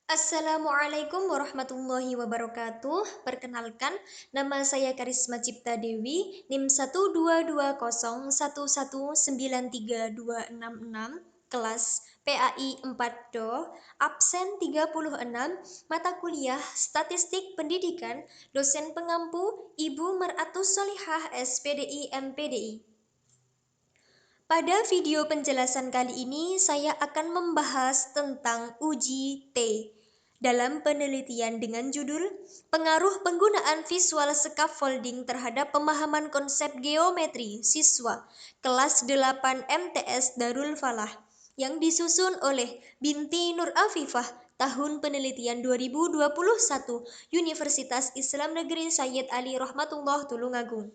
Assalamualaikum warahmatullahi wabarakatuh. Perkenalkan, nama saya Karisma Cipta Dewi, NIM 12201193266, kelas PAI 4 Do, absen 36, mata kuliah Statistik Pendidikan, dosen pengampu Ibu Meratus Solihah SPDI MPDI. Pada video penjelasan kali ini, saya akan membahas tentang uji T dalam penelitian dengan judul Pengaruh Penggunaan Visual Scaffolding Terhadap Pemahaman Konsep Geometri Siswa Kelas 8 MTS Darul Falah yang disusun oleh Binti Nur Afifah tahun penelitian 2021 Universitas Islam Negeri Sayyid Ali Rahmatullah Tulungagung.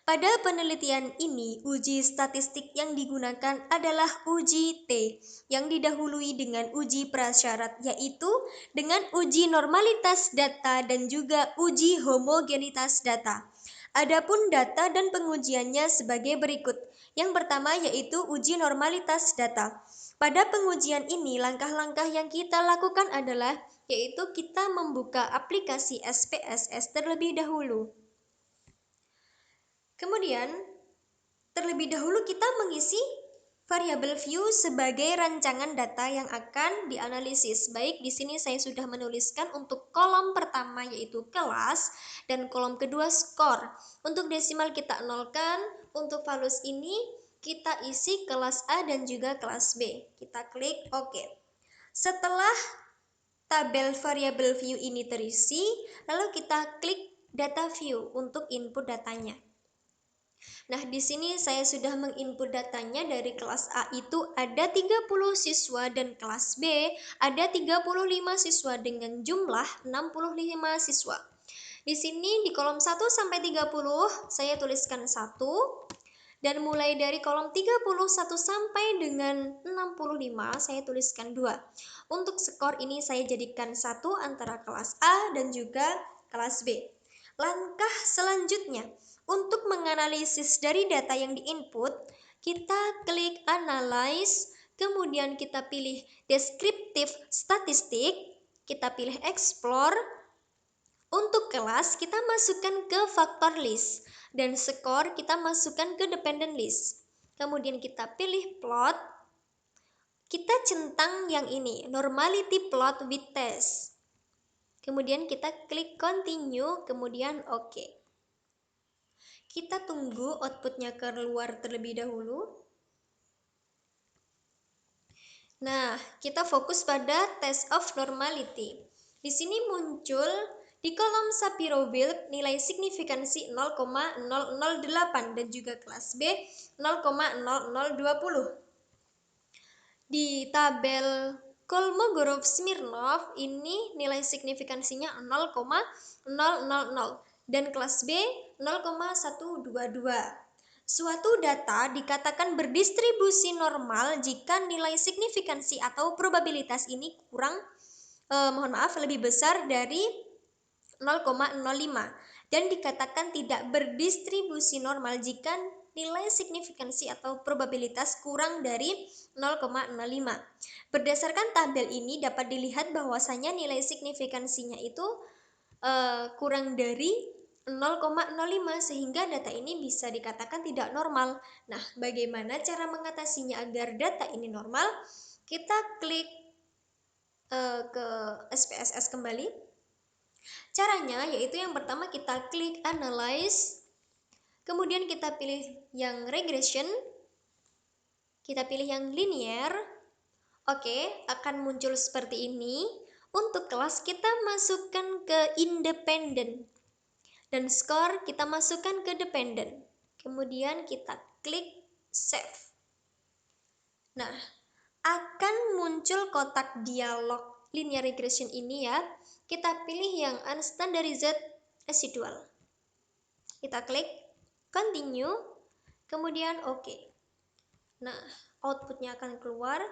Pada penelitian ini, uji statistik yang digunakan adalah uji T yang didahului dengan uji prasyarat, yaitu dengan uji normalitas data dan juga uji homogenitas data. Adapun data dan pengujiannya sebagai berikut. Yang pertama yaitu uji normalitas data. Pada pengujian ini, langkah-langkah yang kita lakukan adalah yaitu kita membuka aplikasi SPSS terlebih dahulu. Kemudian, terlebih dahulu kita mengisi variabel view sebagai rancangan data yang akan dianalisis. Baik, di sini saya sudah menuliskan untuk kolom pertama yaitu kelas dan kolom kedua skor. Untuk desimal kita nolkan, untuk valus ini kita isi kelas A dan juga kelas B. Kita klik OK. Setelah tabel variabel view ini terisi, lalu kita klik data view untuk input datanya. Nah, di sini saya sudah menginput datanya. Dari kelas A itu ada 30 siswa dan kelas B ada 35 siswa dengan jumlah 65 siswa. Di sini di kolom 1 sampai 30 saya tuliskan 1 dan mulai dari kolom 31 sampai dengan 65 saya tuliskan 2. Untuk skor ini saya jadikan 1 antara kelas A dan juga kelas B. Langkah selanjutnya, untuk menganalisis dari data yang diinput, kita klik Analyze, kemudian kita pilih Descriptive Statistic, kita pilih Explore. Untuk kelas, kita masukkan ke Factor List, dan skor kita masukkan ke Dependent List. Kemudian kita pilih Plot, kita centang yang ini, Normality Plot with Test. Kemudian kita klik Continue, kemudian OK. Kita tunggu outputnya keluar terlebih dahulu. Nah, kita fokus pada test of normality. Di sini muncul di kolom Shapiro-Wilk nilai signifikansi 0,0008 dan juga kelas B 0,0020. Di tabel Kolmogorov-Smirnov ini nilai signifikansinya 0,000 dan kelas B 0,122. Suatu data dikatakan berdistribusi normal jika nilai signifikansi atau probabilitas ini lebih besar dari 0,05 dan dikatakan tidak berdistribusi normal jika nilai signifikansi atau probabilitas kurang dari 0,05. Berdasarkan tabel ini dapat dilihat bahwasanya nilai signifikansinya itu kurang dari 0,05 sehingga data ini bisa dikatakan tidak normal. Nah, bagaimana cara mengatasinya agar data ini normal? Kita klik ke SPSS kembali. Caranya yaitu yang pertama kita klik Analyze, kemudian kita pilih yang Regression, kita pilih yang Linear. Oke, akan muncul seperti ini. Untuk kelas kita masukkan ke Independent dan skor kita masukkan ke Dependent. Kemudian kita klik Save. Nah, akan muncul kotak dialog linear regression ini ya. Kita pilih yang unstandarized residual. Kita klik Continue, kemudian OK. Nah, outputnya akan keluar.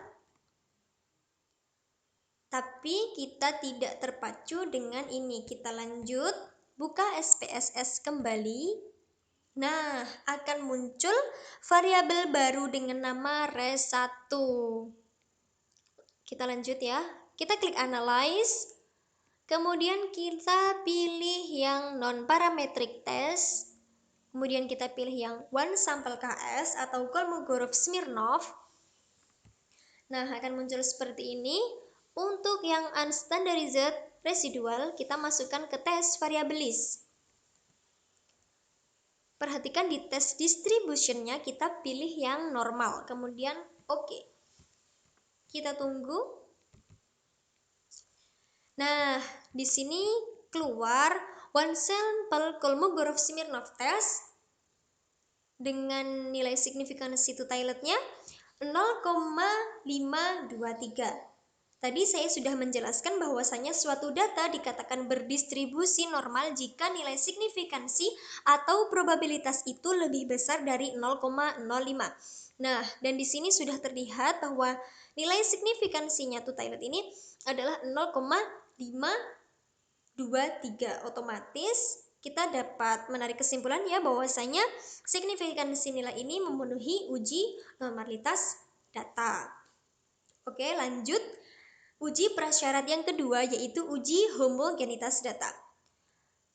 Tapi kita tidak terpacu dengan ini. Kita lanjut, buka SPSS kembali. Nah, akan muncul variabel baru dengan nama res1. Kita lanjut ya. Kita klik Analyze, kemudian kita pilih yang non-parametric test, kemudian kita pilih yang one sample KS atau Kolmogorov-Smirnov. Nah, akan muncul seperti ini. Untuk yang unstandardized residual, kita masukkan ke tes variabilis. Perhatikan di tes distributionnya kita pilih yang normal, kemudian oke. Kita tunggu. Nah, di sini keluar one sample Kolmogorov-Smirnov test dengan nilai signifikansi totaletnya 0,523. Tadi saya sudah menjelaskan bahwasanya suatu data dikatakan berdistribusi normal jika nilai signifikansi atau probabilitas itu lebih besar dari 0,05. Nah, dan di sini sudah terlihat bahwa nilai signifikansinya totalet ini adalah 0,523. Otomatis kita dapat menarik kesimpulan ya bahwasanya signifikansi nilai ini memenuhi uji normalitas data. Oke, lanjut. Uji prasyarat yang kedua yaitu uji homogenitas data.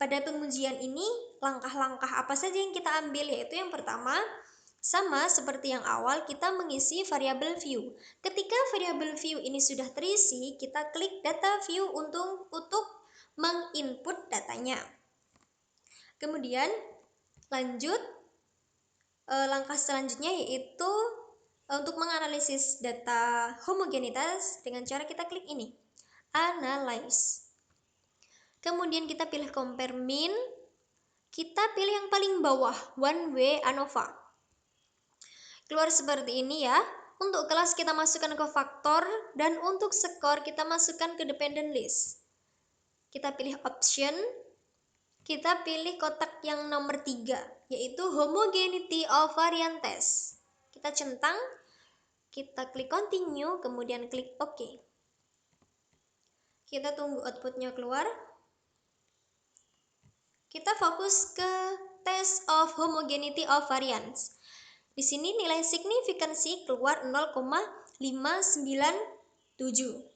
Pada pengujian ini, langkah-langkah apa saja yang kita ambil? Yaitu yang pertama, sama seperti yang awal, kita mengisi variabel view. Ketika variabel view ini sudah terisi, kita klik data view untuk menginput datanya. Kemudian, lanjut, langkah selanjutnya yaitu untuk menganalisis data homogenitas dengan cara kita klik ini, Analyze. Kemudian kita pilih Compare Mean. Kita pilih yang paling bawah, One Way ANOVA. Keluar seperti ini ya. Untuk kelas kita masukkan ke faktor, dan untuk skor kita masukkan ke dependent list. Kita pilih Option. Kita pilih kotak yang nomor 3, yaitu Homogeneity of Variant Test. Kita centang, kita klik Continue, kemudian klik OK. Kita tunggu outputnya keluar. Kita fokus ke Test of Homogeneity of Variance. Di sini nilai signifikansi keluar 0,597.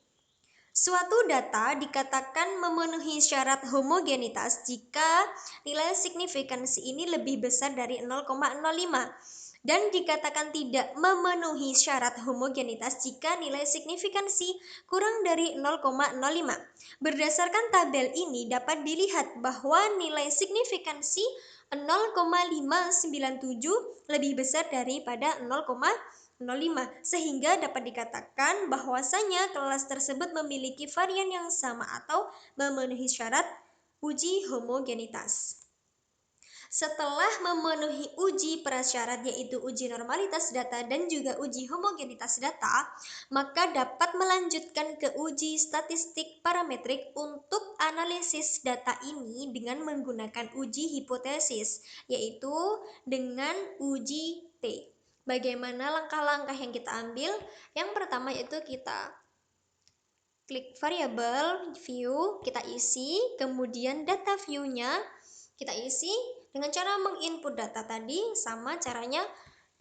Suatu data dikatakan memenuhi syarat homogenitas jika nilai signifikansi ini lebih besar dari 0,05 dan dikatakan tidak memenuhi syarat homogenitas jika nilai signifikansi kurang dari 0,05. Berdasarkan tabel ini dapat dilihat bahwa nilai signifikansi 0,597 lebih besar daripada 0,05, sehingga dapat dikatakan bahwasanya kelas tersebut memiliki varian yang sama atau memenuhi syarat uji homogenitas. Setelah memenuhi uji prasyarat yaitu uji normalitas data dan juga uji homogenitas data, maka dapat melanjutkan ke uji statistik parametrik untuk analisis data ini dengan menggunakan uji hipotesis, yaitu dengan uji T. Bagaimana langkah-langkah yang kita ambil? Yang pertama yaitu kita klik variabel view, kita isi, kemudian data view-nya kita isi dengan cara menginput data tadi sama caranya.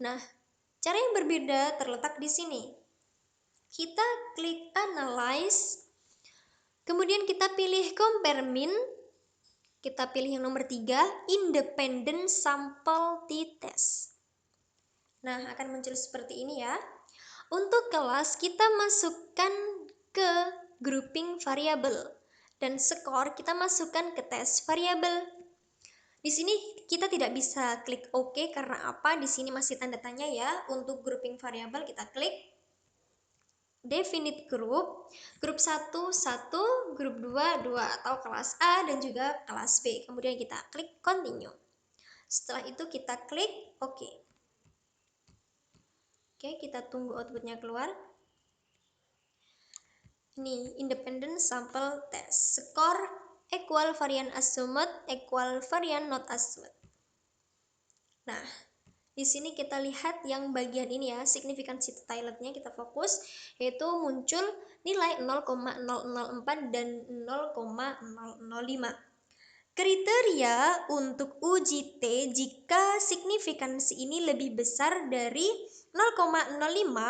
Nah, cara yang berbeda terletak di sini. Kita klik Analyze, kemudian kita pilih Compare Mean, kita pilih yang nomor 3, Independent Sample T-Test. Nah, akan muncul seperti ini ya. Untuk kelas kita masukkan ke grouping variabel dan skor kita masukkan ke tes variabel. Di sini kita tidak bisa klik OK karena apa? Di sini masih tanda tanya ya. Untuk grouping variabel kita klik Definite Group, grup 1, 1, grup 2, 2 atau kelas A dan juga kelas B. Kemudian kita klik Continue. Setelah itu kita klik OK. Oke, kita tunggu outputnya keluar. Ini Independent Sample Test. Skor equal varian assumed equal varian not assumed. Nah, di sini kita lihat yang bagian ini ya, signifikansi totaletnya kita fokus, yaitu muncul nilai 0,004 dan 0,005. Kriteria untuk uji T jika signifikansi ini lebih besar dari 0,05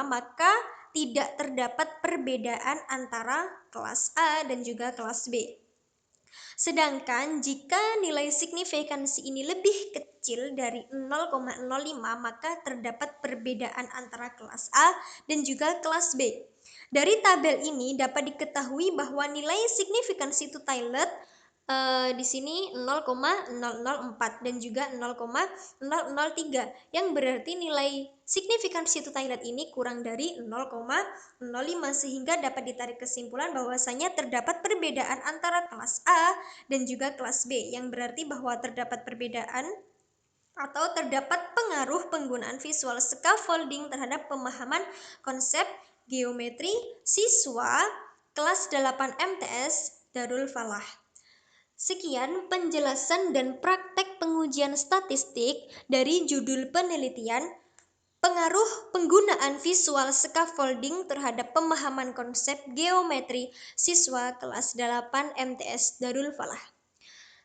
maka tidak terdapat perbedaan antara kelas A dan juga kelas B. Sedangkan jika nilai signifikansi ini lebih kecil dari 0,05, maka terdapat perbedaan antara kelas A dan juga kelas B. Dari tabel ini dapat diketahui bahwa nilai signifikansi toilet di sini 0,004 dan juga 0,003, yang berarti nilai signifikansi toilet ini kurang dari 0,05, sehingga dapat ditarik kesimpulan bahwasanya terdapat perbedaan antara kelas A dan juga kelas B, yang berarti bahwa terdapat perbedaan atau terdapat pengaruh penggunaan visual scaffolding terhadap pemahaman konsep geometri siswa kelas 8 MTS Darul Falah. Sekian penjelasan dan praktek pengujian statistik dari judul penelitian pengaruh penggunaan visual scaffolding terhadap pemahaman konsep geometri siswa kelas 8 MTS Darul Falah.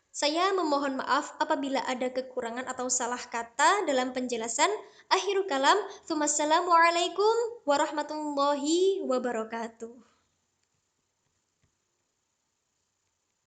Saya memohon maaf apabila ada kekurangan atau salah kata dalam penjelasan. Akhirul kalam, Wassalamualaikum warahmatullahi wabarakatuh.